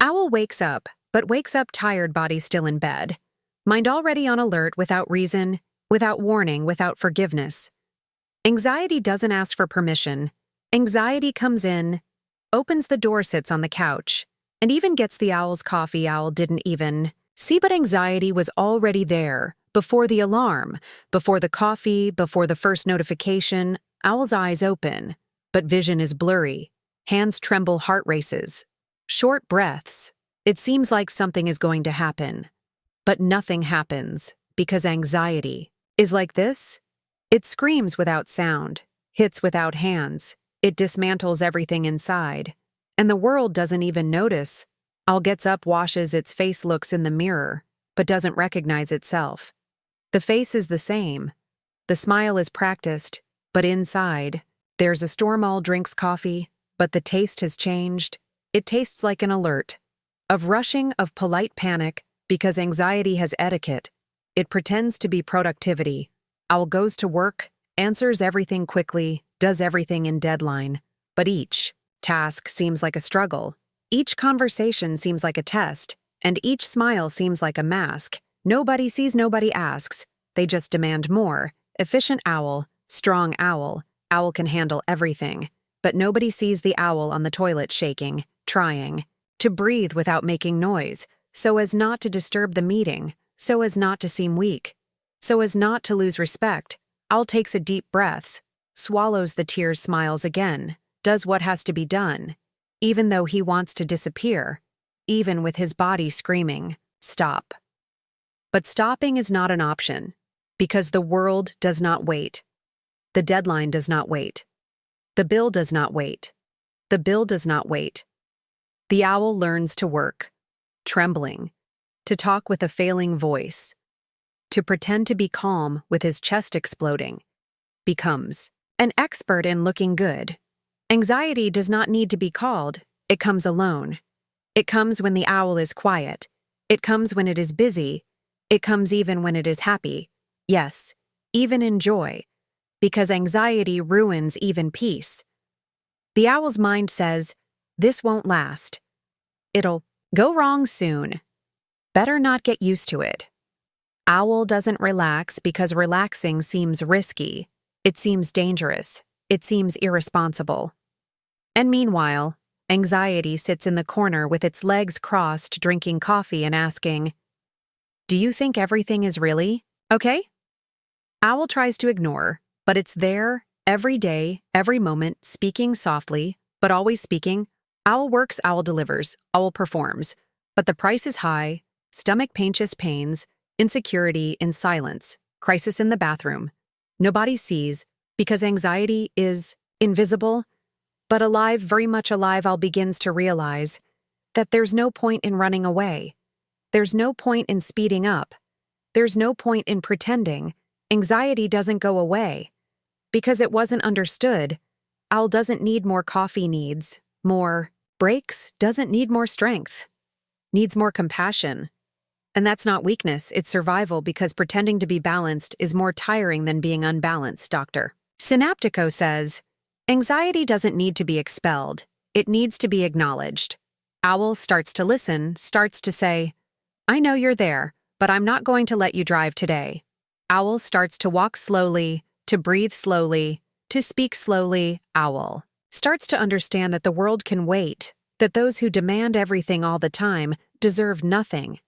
Owl wakes up, but wakes up tired, body still in bed. Mind already on alert, without reason, without warning, without forgiveness. Anxiety doesn't ask for permission. Anxiety comes in, opens the door, sits on the couch, and even gets the owl's coffee. Owl didn't even see, but anxiety was already there, before the alarm, before the coffee, before the first notification. Owl's eyes open, but vision is blurry. Hands tremble, heart races. Short breaths. It seems like something is going to happen. But nothing happens, because anxiety is like this. It screams without sound, hits without hands. It dismantles everything inside. And the world doesn't even notice. Owl gets up, washes its face, looks in the mirror, but doesn't recognize itself. The face is the same. The smile is practiced, but inside, there's a storm. Owl drinks coffee, but the taste has changed. It tastes like an alert. Of rushing, of polite panic, because anxiety has etiquette. It pretends to be productivity. Owl goes to work, answers everything quickly, does everything in deadline. But each task seems like a struggle. Each conversation seems like a test, and each smile seems like a mask. Nobody sees, nobody asks. They just demand more. Efficient owl, strong owl. Owl can handle everything. But nobody sees the owl on the toilet shaking, trying to breathe without making noise, so as not to disturb the meeting, so as not to seem weak, so as not to lose respect. Owl takes a deep breath, swallows the tears, smiles again, does what has to be done, even though he wants to disappear, even with his body screaming, stop. But stopping is not an option, because the world does not wait. The deadline does not wait. The bill does not wait. The bill does not wait. The owl learns to work, trembling, to talk with a failing voice, to pretend to be calm with his chest exploding, becomes an expert in looking good. Anxiety does not need to be called. It comes alone. It comes when the owl is quiet. It comes when it is busy. It comes even when it is happy. Yes, even in joy, because anxiety ruins even peace. The owl's mind says, this won't last. It'll go wrong soon. Better not get used to it. Owl doesn't relax because relaxing seems risky. It seems dangerous. It seems irresponsible. And meanwhile, anxiety sits in the corner with its legs crossed, drinking coffee and asking, do you think everything is really okay? Owl tries to ignore, but it's there, every day, every moment, speaking softly, but always speaking. Owl works, owl delivers, owl performs. But the price is high, stomach pain, chest pains, insecurity in silence, crisis in the bathroom. Nobody sees, because anxiety is invisible, but alive, very much alive. Owl begins to realize that there's no point in running away. There's no point in speeding up. There's no point in pretending. Anxiety doesn't go away. Because it wasn't understood. Owl doesn't need more coffee, needs more breaks, doesn't need more strength, needs more compassion. And that's not weakness, it's survival, because pretending to be balanced is more tiring than being unbalanced. Dr. Synaptico says, anxiety doesn't need to be expelled, it needs to be acknowledged. Owl starts to listen, starts to say, I know you're there, but I'm not going to let you drive today. Owl starts to walk slowly, to breathe slowly, to speak slowly. Owl starts to understand that the world can wait, that those who demand everything all the time deserve nothing.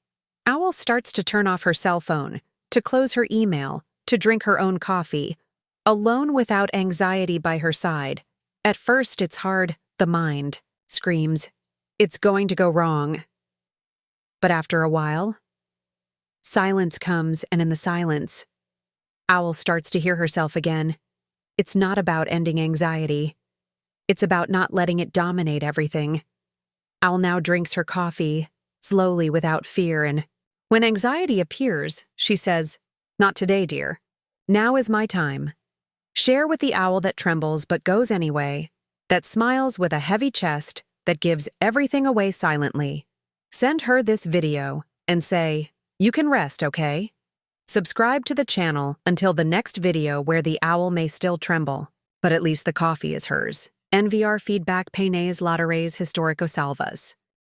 Owl starts to turn off her cell phone, to close her email, to drink her own coffee, alone without anxiety by her side. At first it's hard, the mind screams, it's going to go wrong. But after a while, silence comes, and in the silence, Owl starts to hear herself again. It's not about ending anxiety. It's about not letting it dominate everything. Owl now drinks her coffee, slowly, without fear, and when anxiety appears, she says, not today, dear. Now is my time. Share with the owl that trembles but goes anyway, that smiles with a heavy chest, that gives everything away silently. Send her this video and say, you can rest, okay? Subscribe to the channel until the next video where the owl may still tremble, but at least the coffee is hers. Enviar feedback penes lateres historico salvas.